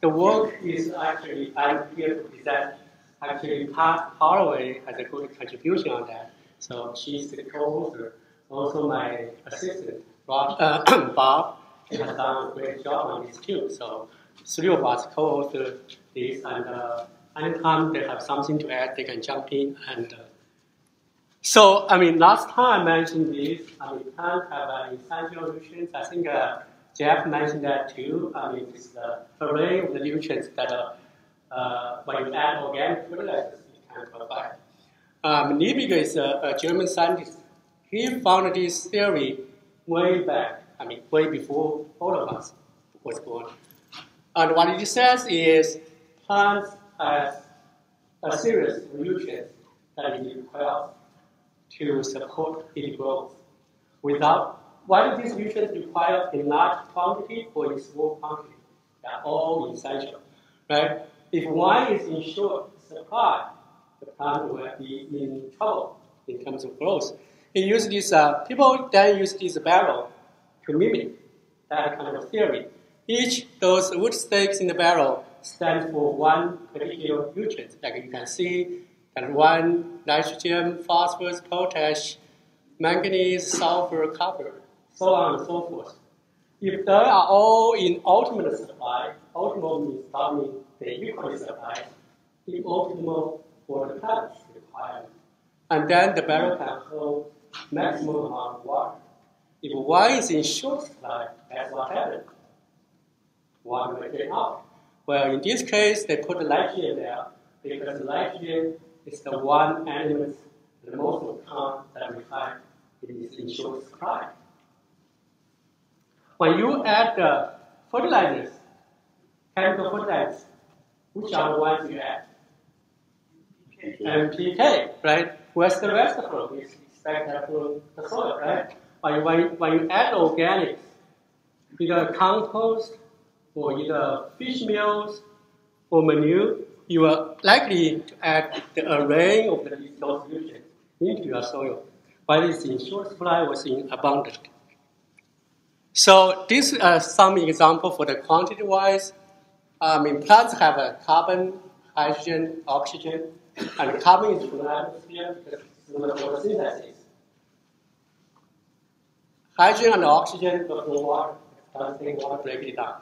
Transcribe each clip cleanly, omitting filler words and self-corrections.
the work is actually, I'm here to present, actually Holloway has a good contribution on that. So she's the co-author. Also my assistant, Bob, he has done a great job on this too. So three of us co-author this, and anytime they have something to add, they can jump in. And so, I mean, last time I mentioned this, I mean, plants have essential nutrients. I think Jeff mentioned that too. I mean, it's the array of the nutrients that when you add organic fertilizers, it can provide. Liebig is a German scientist. He found this theory way back, I mean, way before all of us was born. And what it says is plants have a series of nutrients that it requires to support its growth. Why do these nutrients require in large quantity or in small quantity? They are all essential, right? If one is in short supply, the plant will be in trouble in terms of growth. People then use this barrel to mimic that kind of theory. Each those wood stakes in the barrel stands for one particular nutrient. Like you can see that one nitrogen, phosphorus, potash, manganese, sulfur, copper, so on and so forth. If they are all in optimal supply, optimal means not mean the equal supply, the optimal for the plant's requirement. And then the barrel can hold maximum amount of water. If one is in short supply, that's what happens. Water will drain out. Well, in this case, they put the nitrogen there because the nitrogen is the one element the most of the time that we find it is in short supply. When you add the fertilizers, chemical fertilizers, which are the ones you add? NPK, right? Where's the rest of them? We expect that from the soil, right? When you add organics, either compost or either fish meals or manure, you are likely to add the array of those nutrients into your soil, whether it's in short supply or in abundant. So this is some example for the quantity-wise. I mean, plants have a carbon, hydrogen, oxygen, and carbon is from the atmosphere because it's from the photosynthesis. Hydrogen and oxygen go from water. Plants take water, break it down.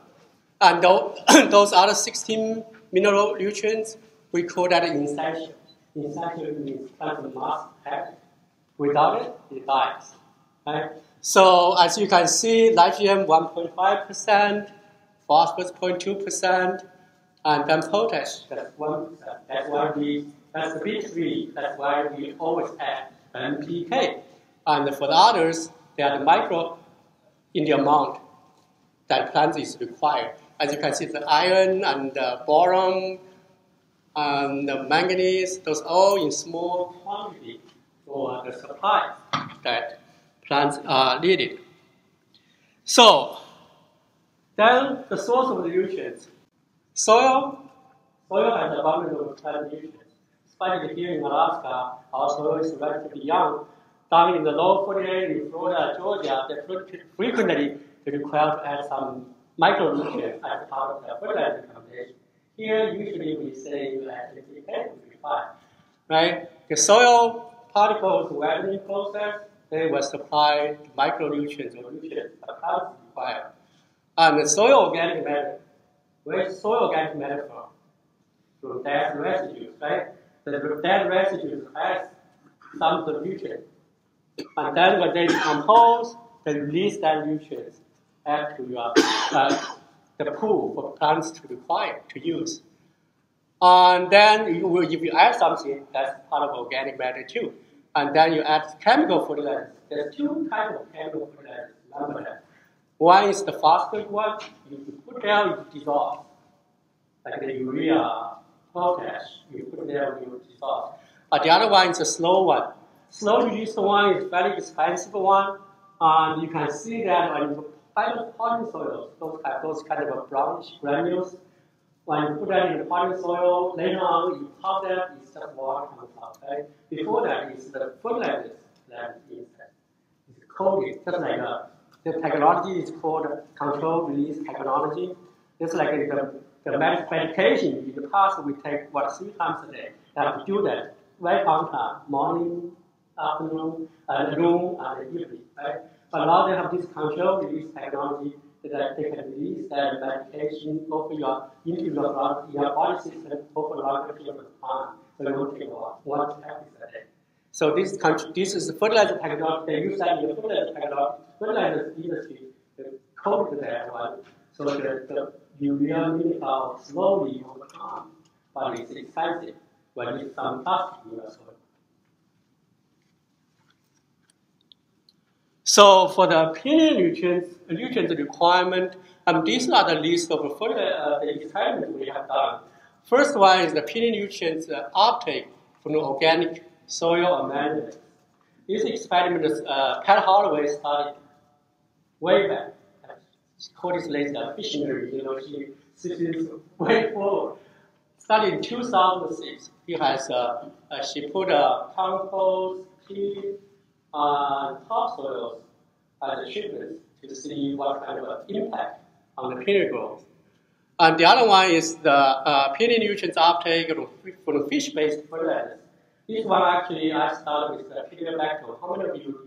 And those other 16 mineral nutrients, we call that essential. Essential means plant must have it. Without it, it dies. Right? So as you can see, nitrogen 1.5%, phosphorus 0.2%, and then potash, that's 1%. That's the big three. That's why we always add NPK. And for the others, they are the micro in the amount that plant is required. As you can see, the iron and the boron and the manganese, those all in small quantity for the supply that plants are needed. So, then the source of the nutrients. Soil has abundance of plant nutrients. Especially here in Alaska, our soil is relatively young. Down in the low 48, in Florida, Georgia, they frequently require to add some micronutrients as part of the fertilizer combination. Here, usually we say you add NPK, which is fine. Right? The soil particles weathering process, they will supply micronutrients or nutrients that plants require. And the soil organic matter. Where's soil organic matter from? From dead residues, right? The dead residues has some of the nutrients. And then when they decompose, they release that nutrients back to your the pool for plants to require to use. And then if you add something, that's part of organic matter too. And then you add chemical fertilizers. There's two types of chemical fertilizers. Remember that. One is the phosphate one. You put there, it dissolves. Like the urea, potash, you put there, it will dissolve. But the other one is a slow one. Slow release one is very expensive one. And you can see that when you find the potting soils, those kind of brownish granules. When you put that in the potting soil, later on you top that, it's just water comes out. Right? Before that, it's the fertilizers that is coated, just like the technology is called control release technology. It's like the medication in the past we take 3 times a day. We have to do that right on time, morning, afternoon, noon, and evening, right? But now they have this control release technology that they can release that medication into your body system over a longer period of time. So it will take one tablet a day. So this is the fertilizer technology. They use that in the fertilizer industry. They code that one. So the urea mineral slowly over time, but it's expensive when it's some plastic in your soil. So for the penny nutrients requirement, these are the list of the experiments we have done. First one is the penny nutrients uptake from the organic soil amendment. This experiment is Pat Holloway started way back. She called this lady a visionary. She is way forward. Started in 2006. She put compost, peat, topsoils as a treatment to see what kind of impact on the peanut growth. And the other one is the peanut nutrients uptake from the fish-based fertilizers. This one actually I started with Peter Bechtel. How many of you know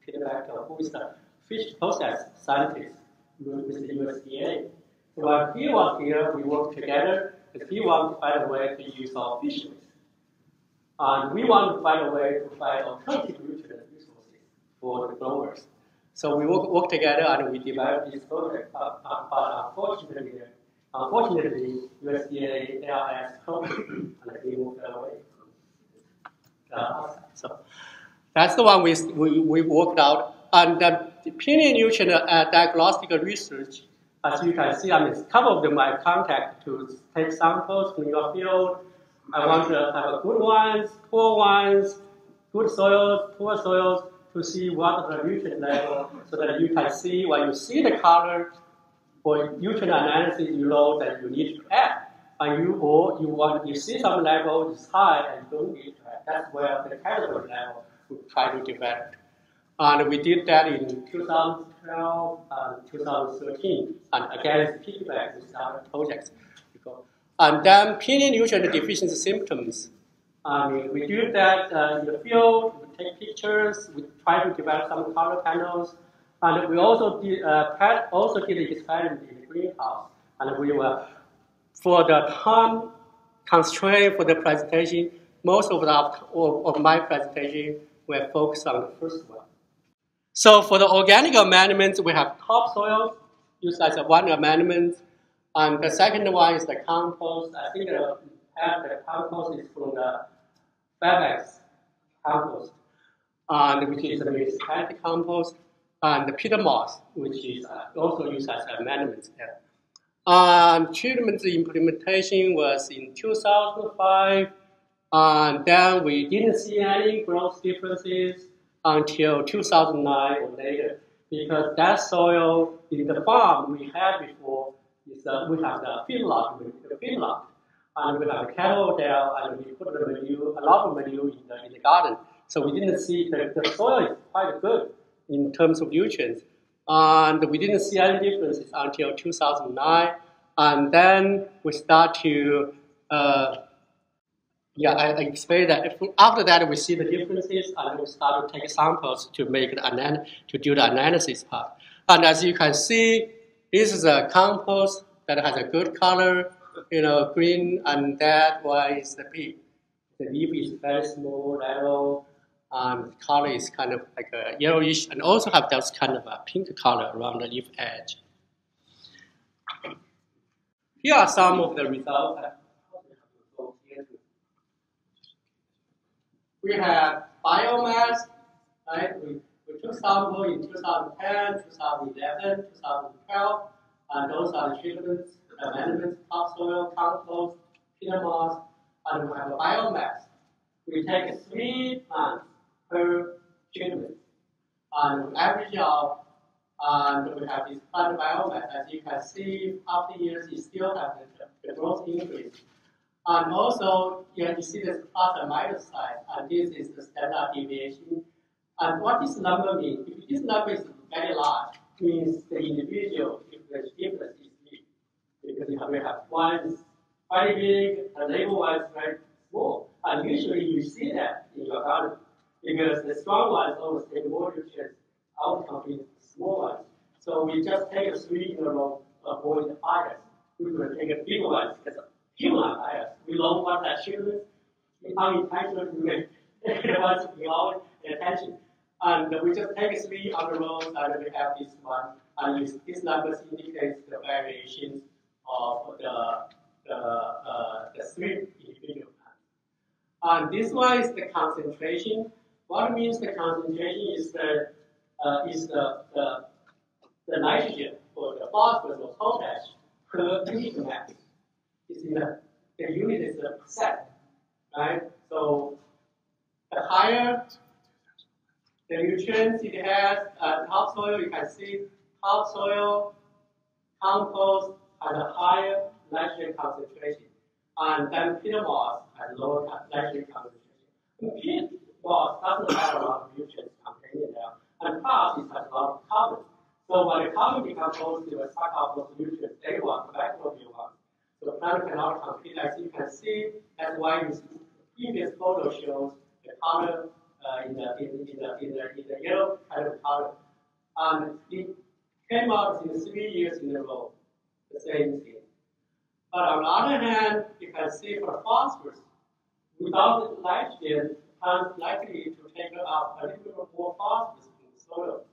Peter Bechtel, who is the fish process scientist with the USDA? So when he was here, we worked together, and he wanted to find a way to use our fish waste. And we want to find a way to find alternative nutrient resources for the growers. So we work together and we developed this project. But unfortunately, USDA ARS closed and we moved away. So that's the one we worked out. And the penny nutrient diagnostic research, as you can see, a couple of them I contact to take samples from your field. I want to have good ones, poor ones, good soils, poor soils, to see what the nutrient level, so that you can see when you see the color for nutrient analysis, you know that you need to add. And you see some level is high and don't need to add. That's where the category level we try to develop. And we did that in 2012 and 2013. And again, piggyback with other projects. And then penny nutrient deficiency symptoms. We do that in the field, we take pictures, we try to develop some color panels. And we also did, Pat also did an experiment in the greenhouse. And we were, for the time constraint for the presentation, most of my presentation were focused on the first one. So for the organic amendments, we have topsoil used as one amendment. And the second one is the compost. I think the compost is from the Fairbanks compost, which is a municipality compost, and the peat moss, which is also used as amendments there. Treatment implementation was in 2005, and then we didn't see any growth differences until 2009 or later, because that soil in the farm we had before is we have the feedlot, and we have the cattle there, and we put the manure, a lot of manure in the garden. So we didn't see the soil is quite good in terms of nutrients, and we didn't see any differences until 2009, and then we start to. I explained that. After that, we see the differences, and we start to take samples to to do the analysis part. And as you can see, this is a compost that has a good color, green, and that one is the peat. The leaf is very small, narrow, and the color is kind of like a yellowish, and also have those kind of a pink color around the leaf edge. Here are some of the results. We have biomass, right? We took samples in 2010, 2011, 2012, and those are the treatments, amendments, topsoil, compost, peat moss, and we have a biomass. We take 3 plants per treatment, and we average out, and we have this plant biomass. As you can see, after years, you still have the growth increase. And also, you see this plus and minus side, and this is the standard deviation. And what this number means, if this number is very large, means the individual difference is big. because you have one very big and label one very small. And usually you see that in your garden because the strong ones always take more nutrients out compared to the small ones. So we just take a 3 in a row, avoid the bias. We will take a big one because human are biased. We don't want that children. We unintentionally want to be always pay attention. And we just take 3 on the rows and we have this one. And this numbers indicates the variations of the 3 individual plants. And this one is the concentration. What means the concentration is the nitrogen or the phosphorus or potash per unit mass. Is in the unit is the percent, right? So the higher the nutrients it has, topsoil, you can see topsoil, compost has a higher nitrogen concentration. And then peat moss has lower nitrogen concentration. Peat moss doesn't have a lot of nutrients contained in there. And grass has a lot of carbon. So when the carbon decomposed, it will suck out those nutrients they want, the microbial ones. So the plant cannot compete. As you can see, that's why the previous photo shows the color in the yellow kind of color. And it came out in 3 years in a row, the same thing. But on the other hand, you can see for phosphorus, without nitrogen, plants likely to take up a little bit more phosphorus in the soil.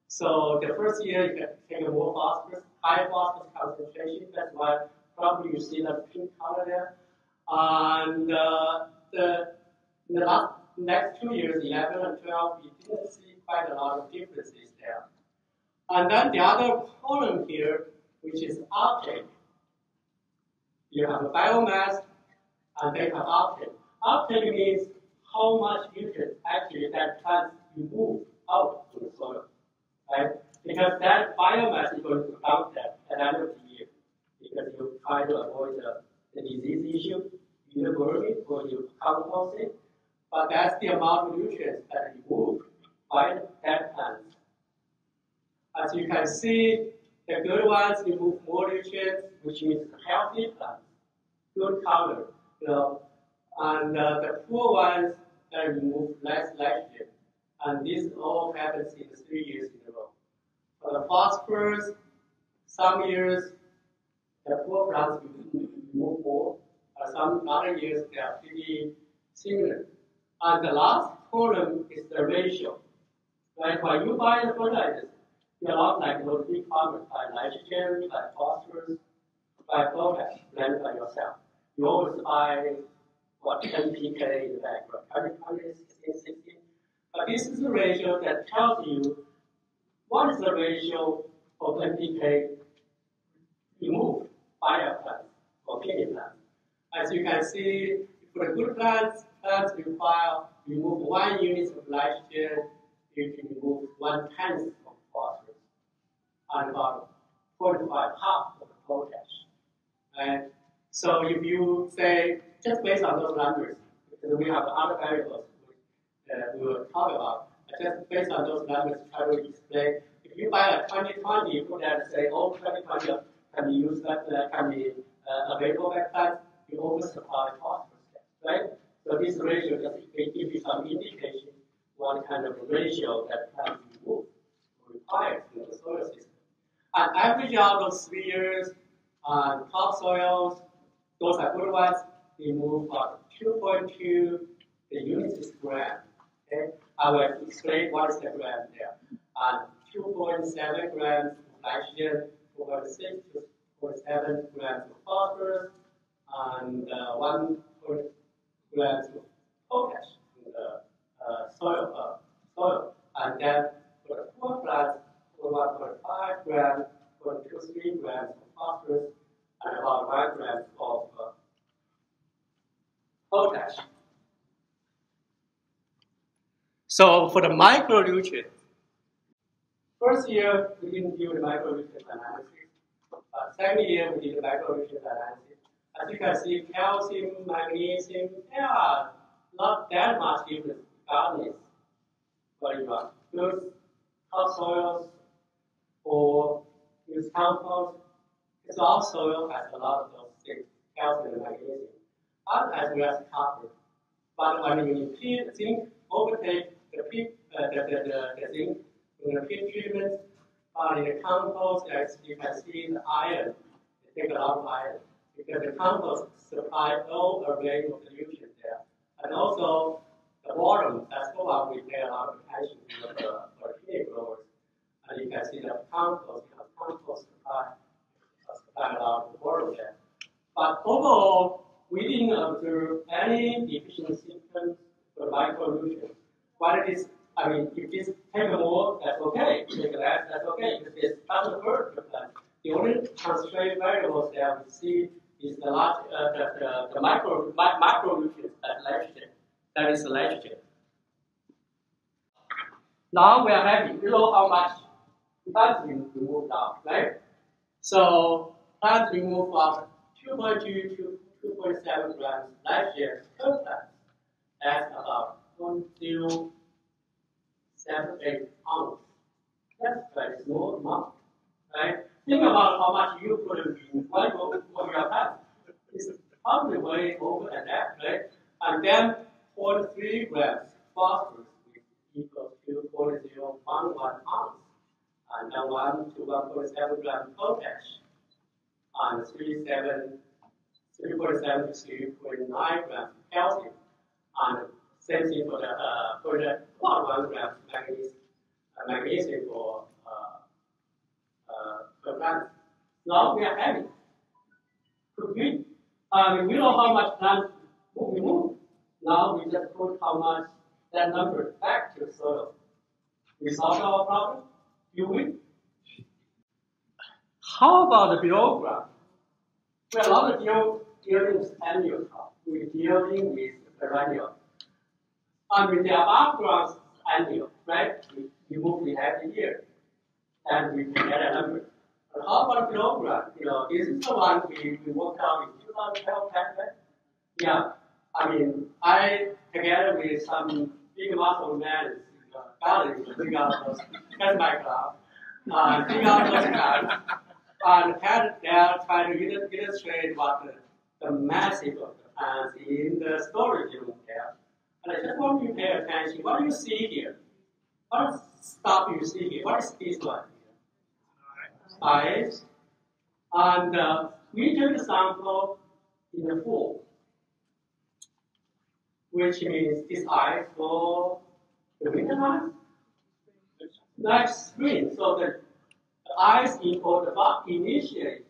So the first year you can take more phosphorus, higher phosphorus concentration. That's why probably you see that pink color there. And in the next 2 years, 11 and 12, you didn't see quite a lot of differences there. And then the other column here, which is uptake. You have a biomass, and they have uptake. Uptake means how much nutrients actually that plant remove out from the soil, right? Because that biomass is going to count that at the end of the year, because you try to avoid the disease issue, either burning or you compost it. But that's the amount of nutrients that are removed by that plant. As you can see, the good ones remove more nutrients, which means healthy plants, good color, and the poor ones that remove less nitrogen. And this all happens in 3 years in a row. For the phosphorus, some years the poor plants remove more, some other years they are pretty similar. And the last column is the ratio. Right? When you buy the fertilizers, you're not like those big farmers buy nitrogen, buy phosphorus, buy potash, blend by yourself. You always buy 10 pK in the bag, right? 16, 16. But this is the ratio that tells you what is the ratio of NPK removed by a plant or kidney plant. As you can see, for the good plants require remove 1 unit of nitrogen, you can remove 1/10 of phosphorus, and about 0.5 half of the potash. Right? So if you say, just based on those numbers, because we have other variables we will talk about, just based on those numbers, try to explain. If you buy a 2020, you put that say, oh, 2020 can be used, can be available by plants, you oversupply phosphorus, right? So this ratio just gives you some indication what kind of ratio that plants remove or requires in the soil system. And average out those 3 years on topsoils, those are good ones, remove about 2.2 the units is gram. Okay? I will explain what is the gram there. And 2.7 grams of nitrogen, 2.6 to 2.7 grams of phosphorus, and 1 grams of potash in the soil. And then for the poor plants, 1.5 grams, 0.23 grams of phosphorus, and about 1 gram of potash. So for the micronutrients, first year we didn't do the micronutrient analysis. Second year we did the micronutrient analysis. As you can see, calcium, magnesium, they are not that much different regardless whether you are use topsoils or use compost. So our soil has a lot of those things, calcium and magnesium, as well as copper. But when you peel zinc, overtake the zinc in the peel treatment, in the compost, as you can see the iron, they take a lot of iron because the compost supplies all array of the nutrients there. And also the bottom, that's why we pay a lot of attention to for the peanut growers. And you can see the compost, compost supply a lot of the bottom there. But overall, we didn't observe any deficiency symptoms for micronutrients. What it is, I mean, if this take more, that's okay. Take less, that's okay. Because it doesn't hurt the plant. The only constraint variables that we see is the micronutrients that nitrogen. That is nitrogen. Now we are happy. We know how much plants we remove now, right? So plants remove from 2.2 to 2.7 grams nitrogen per plant. That's about 0.078 ounces. That's a very small amount, right? Think about how much you put in one of your plants. It's probably way over than that, right? And then 0.3 grams phosphorus equals to 0.011 ounce. And then 1 to 1.7 grams potash. And 3.7 to 3.9 grams calcium. And same thing for the 1 gram magnesium for per plant. Now we are having. Could we? We know how much plant we move. Now we just put how much that number back to the soil. We solve our problem. Do we? How about the below graph? We are not dealing with annual crop. We're dealing with perennial. And with the above graph annual, right? We move the every year, and we can get a number. But how about below graph? This is the one we worked out in 2012, right? Yeah. I mean, I together with some big muscle men in the garden, dig out those, that's my club, dig out those plants, and had there trying to illustrate what the massive of the plants in the storage room there. And I just want you to pay attention. What do you see here? What stuff you see here? What is this one here? Eyes. And we took the sample in the fall, which means this eye for the winter months, next spring. So the eyes in all the bug initiate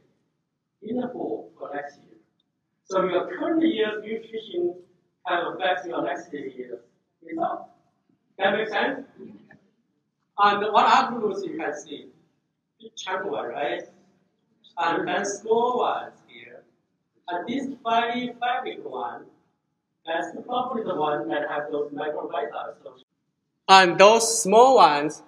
in the fall for next year. So your current year's nutrition kind of affects your next year's result. That makes sense? And what other rules you can see? Big chunk one, right? And then small ones here. And this very fabric one, that's probably the one that has those microbiota. And those small ones,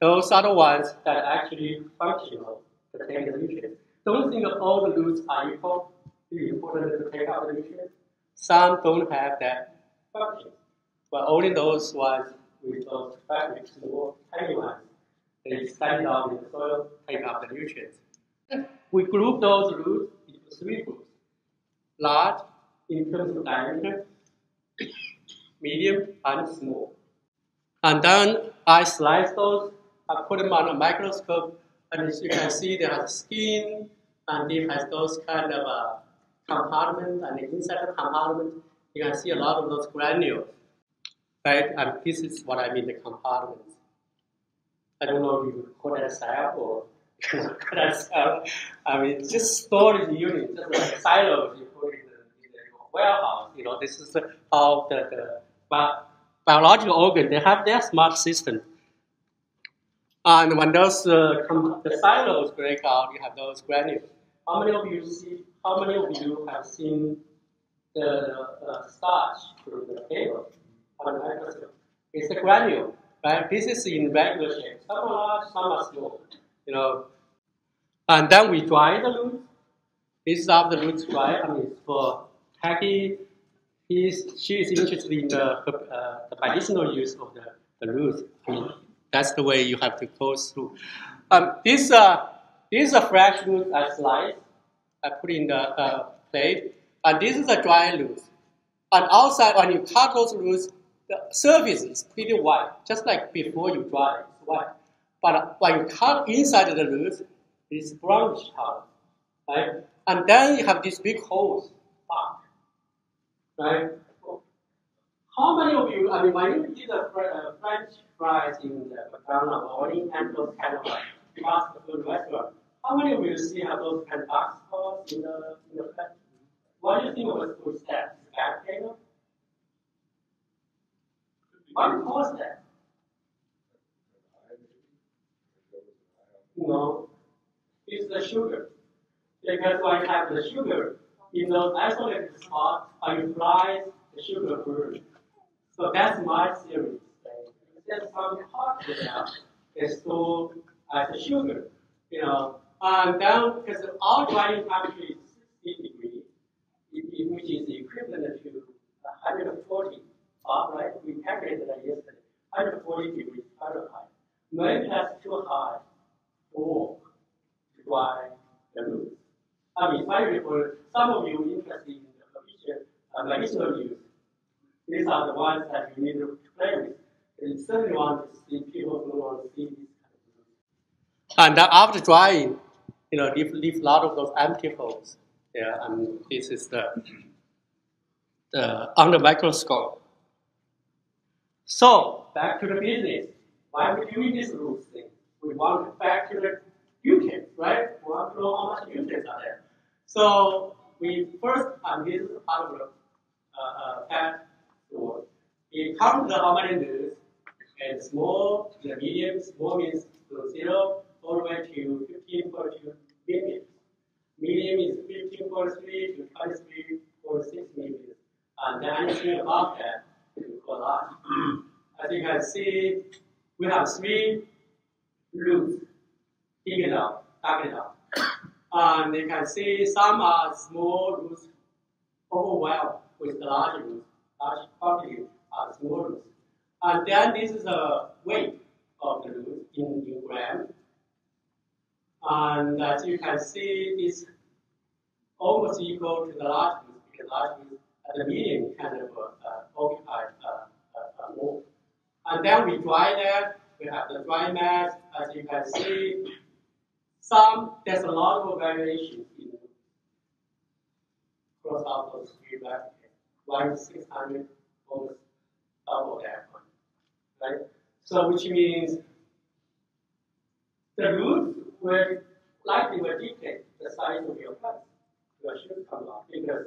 those are the ones that are actually functional to take the nutrients. Don't think of all the roots are equal, important to take out the nutrients. Some don't have that function, but only those ones with those fabrics, small, tiny ones, they stand out in the soil, take out the nutrients. We group those roots into 3 groups: large in terms of diameter, medium, and small. And then I slice those, I put them on a microscope, and as you can see, they have skin, and it has those kind of compartments, and inside the compartment, you can see a lot of those granules, right? And this is what I mean, the compartments. I don't know if you call that a cell or call that a cell. I mean, just storage unit, just like silos you put in the warehouse. This is how the biological organ, they have their smart system. And when those the silos break out, you have those granules. How many of you have seen the starch through the table on the microscope? It's a granule, right? This is in regular shape. Some are large, some are small. And then we dry the roots. This is after the roots dry. I mean, for Peggy, she is interested in the medicinal use of the roots. I mean, that's the way you have to go through. This This is a fresh loose I slice. I put in the plate. And this is a dry loose. And outside, when you cut those loose, the surface is pretty white, just like before you dry, it's white. But when you cut inside of the loose, it's brownish color, right? And then you have these big holes, right? How many of you, I mean, when you eat the French fries in the McDonald's or any kind of fast food restaurant, how many of you see have those kind of dark spots in the flesh? What do you think of the food that? Bad flavor? What causes that? No, it's the sugar. Because when you have the sugar, in those isolated spots, when you fry, the sugar burns. So that's my theory. There's some part of that is stored as a sugar, and then because our drying temperature is 60 degrees, which is equivalent to 140, right? We calculated that yesterday. 140 degrees Fahrenheit. Maybe that's too high for to dry the roots. I mean, finally, for some of you interested in the medicinal use, these are the ones that you need to play with. And you certainly want to see people who want to see this kind of. And after drying, leave a lot of those empty holes. Yeah, and this is the under microscope. So back to the business. Why are we doing this root thing? We want to back to the nutrients, right? We want to know how much nutrients are there. So we first, and this is part of the fat store. We count how many roots, and small, the medium, small means from 0 all the way to 15.2 millimeters. Medium is 15.3 to 23.6 millimeters. And then anything above that, we call large. As you can see, we have 3 roots, big enough, dark enough. And you can see some are small roots overwhelmed with the large roots. Large quantity are small roots. And then this is the weight of the root in grams. And as you can see, it's almost equal to the large roots, because large roots at the medium kind of occupy more. And then we dry that. We have the dry mass. As you can see, there's a lot of variation in cross out those 3 replicas. 1 is 600, almost double that one, right? So which means the roots will likely dictate the size of your plant. Your should come out because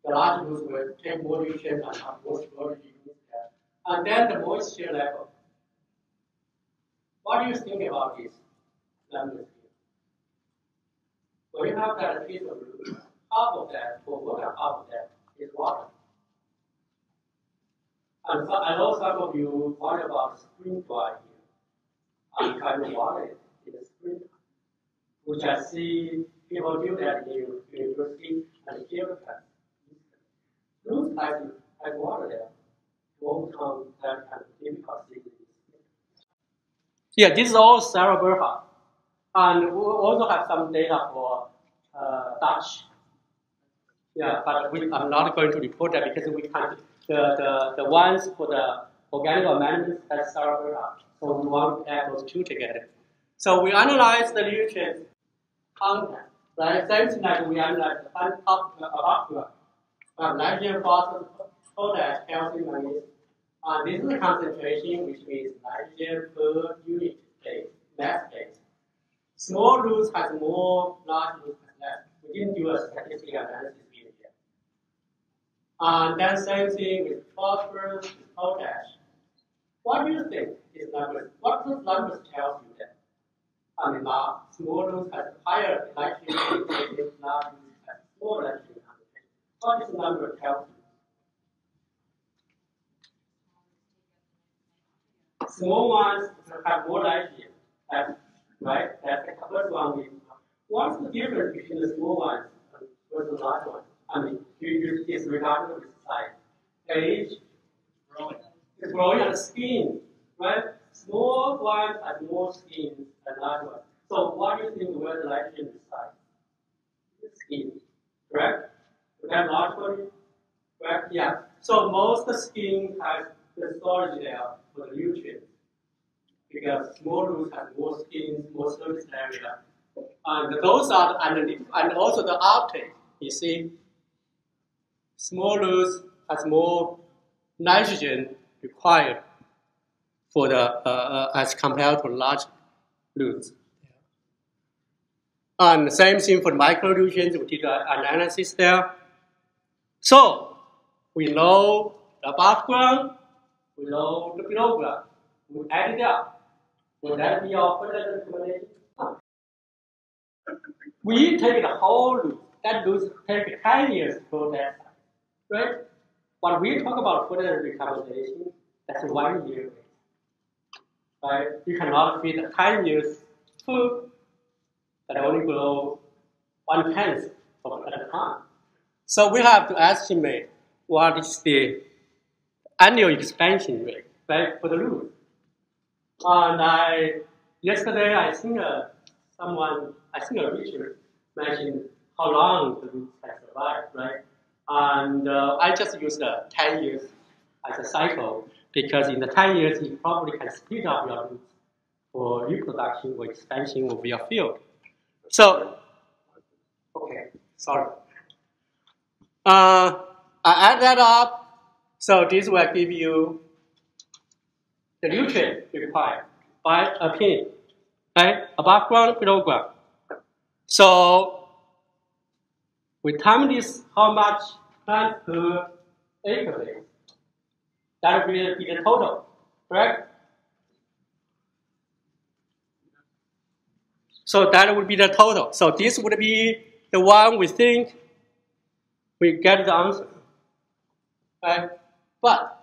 the large roots will take more nutrients and have more storage units there. And then the moisture level. What do you think about this? When you have that piece of root, half of that, or more than half of that, is water. And so I know some of you worry about spring dry here. And kind of water it in the spring, which I see people do that in university and here. Roots like water there to overcome that kind of difficulty. Yeah, this is all Sarah Berha. And we also have some data for Dutch. Yeah, but I'm not going to report that because we can't. The ones for the organic amendments that's Sarah Berha. So we want to add those 2 together. So we analyze the nutrient content, right? Same thing like we analyze the nitrogen, phosphorus, potash, calcium, magnesium. This is the concentration, which means nitrogen per unit place, mass place. Small roots has more, large roots has less. We didn't do a statistical analysis here yet. And then same thing with phosphorus, with potash. What do you think is numbers? What does numbers tell you then? I mean, small roots has higher nitrogen concentration, large roots has more nitrogen concentration. What does the number tell you? Small ones have more nitrogen, right? That's the first one. What's the difference between the small ones versus the large ones? I mean, it's regardless of the size. Age, growing. It's growing on the skin, right? Small ones have more skin than large ones. So what do you think where the nitrogen resides? Skin, correct? We have large body, correct? Yeah. So most skin has the storage there for the nutrients because small roots have more skin, more surface area, and those are the underneath, and also the uptake. You see, small roots has more nitrogen required for the as compared to large roots. And the same thing for micronutrients, we did an analysis there. So we know the above ground, we know the below ground. We add it up. Will that be our further recommendation? We take the whole root. That root take 10 years to grow that size, right? When we talk about further recommendation, that's 1 year. Right? You cannot feed 10 years food that only grow 1/10 of at a time. So we have to estimate what is the annual expansion rate, right, for the root. And yesterday I think a teacher mentioned how long the root has survived, right? And I just used 10 years as a cycle because in the 10 years you probably can speed up your roots for reproduction or expansion of your field. So, okay, sorry. I add that up. So this will give you the nutrient required by a pin, right? Above ground, below ground. So we time this how much plant per acre is. That will be the total, correct? So that would be the total. So this would be the one we think we get the answer, right? But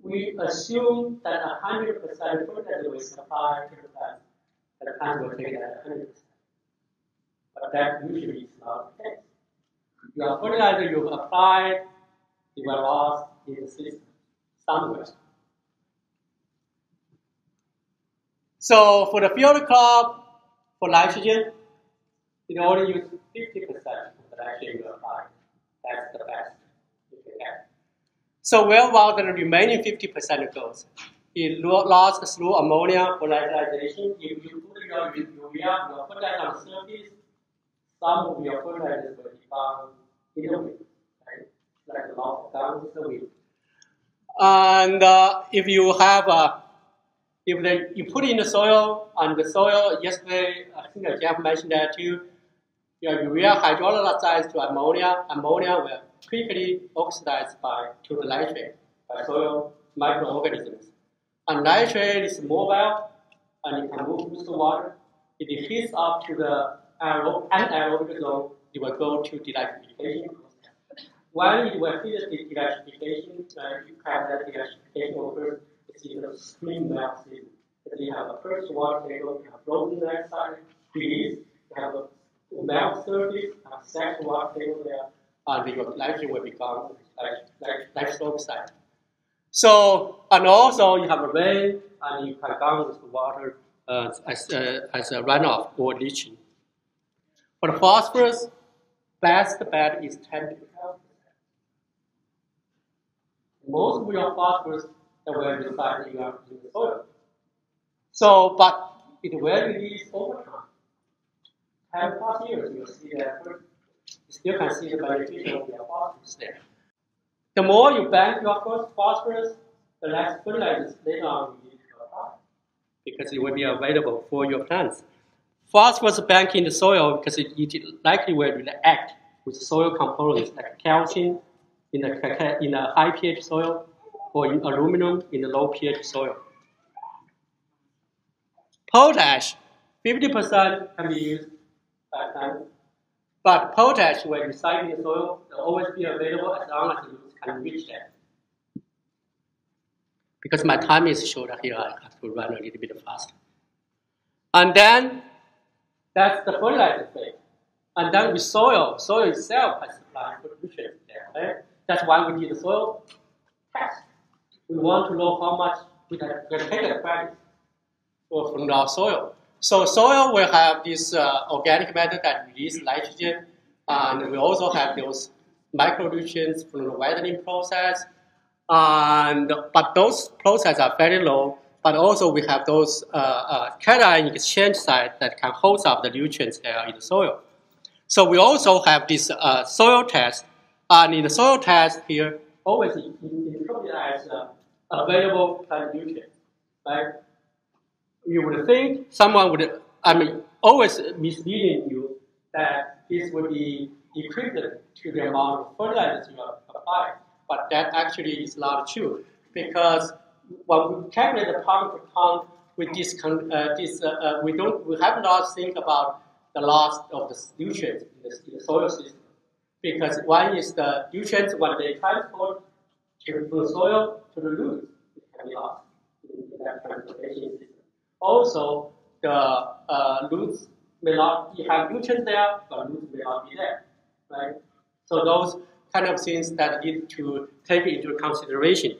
we assume that 100% fertilizer will supply to the plant. The plant will take that 100%. But that usually is not the case. Your fertilizer you've applied, it will lost in the system somewhere. So for the field crop, for nitrogen, it only use 50% of the nitrogen you apply. That's the best you can get. So where will the remaining 50% goes? It lost through ammonia for fertilization. If you put your urea, your fertilizer on the surface, some of your fertilizers will be found in the wind, right? Like a lot down the wind. And if you have you put in the soil, and the soil, yesterday, I think Jeff mentioned that too, your urea hydrolyzed to ammonia. Ammonia will quickly oxidize to the nitrate by soil microorganisms. And nitrate is mobile, and it can move through the water. If it heats up to the anaerobic zone, it will go to denitrification. When it will hit the denitrification, you have that denitrification occurs. It's in the stream melt season. You have a first water table, you have frozen dioxide release, you have a melt surface, you have second water table there, and your nitrogen will become nitrous oxide. So, and also you have a rain, and you can down the water as a runoff or leaching. For the phosphorus, best bet is 10 to 12%. Most of your phosphorus that will reside in the soil. So, but it will release over time. 10+ years, you'll see that first. You still can see the beneficial of your phosphorus there. The more you bank your phosphorus, the less fertilizers later on you need to apply, because it will be available for your plants. Phosphorus bank in the soil because it likely will react with soil components like calcium in the high pH soil, or in aluminum in the low pH soil. Potash, 50% can be used by plants, but potash, when recycling the soil, will always be available as long as the roots can reach that. Because my time is short here, I have to run a little bit faster. And then, that's the fertilizer phase. And then with soil itself has supplied nutrients there, right? That's why we need the soil test. We want to know how much we can take a credit. from our soil. So soil will have this organic matter that release nitrogen, and we also have those micronutrients from the weathering process. But those processes are very low. But also we have those cation exchange sites that can hold up the nutrients there in the soil. So we also have this soil test, and in the soil test here, always included as available plant nutrients, right? You would think someone would, always misleading you that this would be equivalent to the amount of fertilizers you are applying, but that actually is not true, because when we calculate the pound per ton with we have not think about the loss of the nutrients in the soil system, because one is the nutrients when they transport from the soil to the roots, it can be lost in that transportation system. Also, the roots may not have nutrients there, but roots may not be there, right? So those kind of things that need to take into consideration.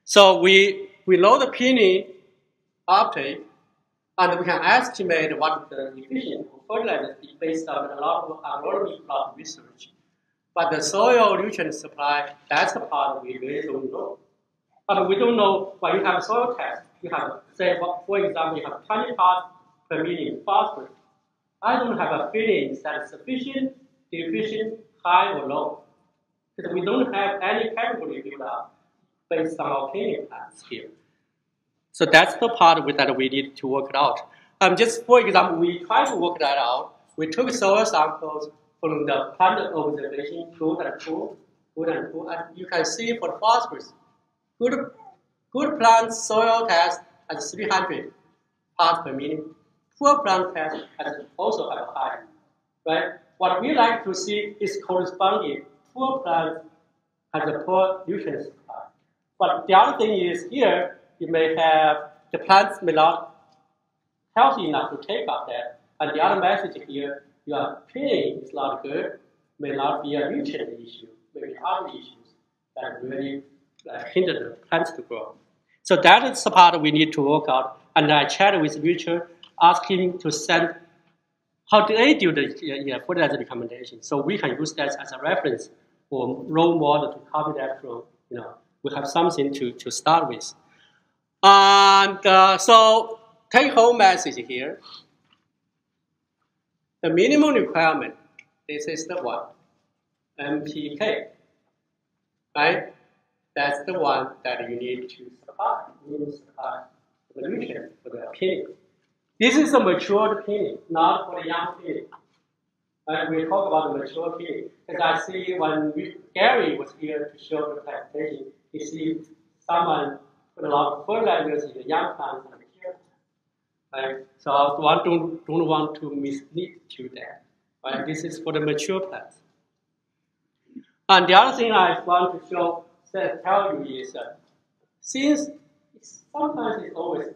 So we know the peony uptake, and we can estimate what the efficiency of fertilizers is based on a lot of agronomy plot research. But the soil nutrient supply, that's the part we really don't know. But we don't know when you have a soil test. You have, say, for example, you have 20 parts per million phosphorus. I don't have a feeling that it's sufficient, deficient, high, or low. Because we don't have any category built up based on our clinical plants here. So that's the part that we need to work it out. Just for example, we try to work that out. We took soil samples from the plant observation, good and poor, and you can see for the phosphorus, good plant soil test at 300 parts per million. Poor plant test also have a high, right? What we like to see is corresponding. Poor plant has a poor nutrient supply. But the other thing is here, you may have the plants may not healthy enough to take up that. And the other message here, your peeling is not good, may not be a nutrient issue, maybe other issues that really hinder the plants to grow. So that is the part we need to work out. And I chatted with Richard, asking to send how do they do the fertilizer recommendation, so we can use that as a reference for role model to copy that from. We have something to start with. And so take home message here. The minimum requirement, this is the one, MPK, right? That's the one that you need to supply. You need to supply the nutrient for the peony. This is a mature peony, not for the young peony. Right? We talk about the mature peony. Because I see when Gary was here to show the presentation, you see someone put a lot of fertilizers in the young plants and the mature plants. Right? So I don't want to mislead you there. Right? This is for the mature plants. And the other thing I want to tell you is since sometimes it's always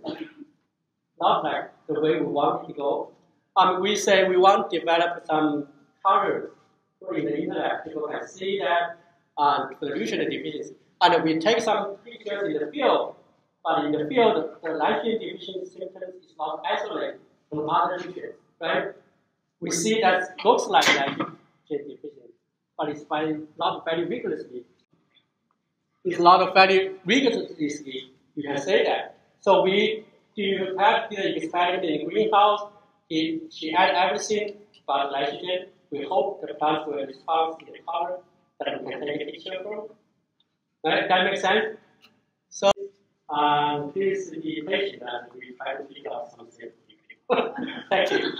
not like the way we want it to go. We say we want to develop some colors in the internet. People can see that the nutrient deficiency. And we take some pictures in the field, but in the field, the nitrogen deficiency symptoms is not isolated from other nutrients, right? We see that looks like nitrogen deficiency, but it's not very vigorously. It's not very rigorously, you can say that. So we do have the experiment in the greenhouse. She had everything but nitrogen. We hope the plants will respond to the color that we can take a picture from. Right? That makes sense? So please be patient and we try to figure out something. Thank you.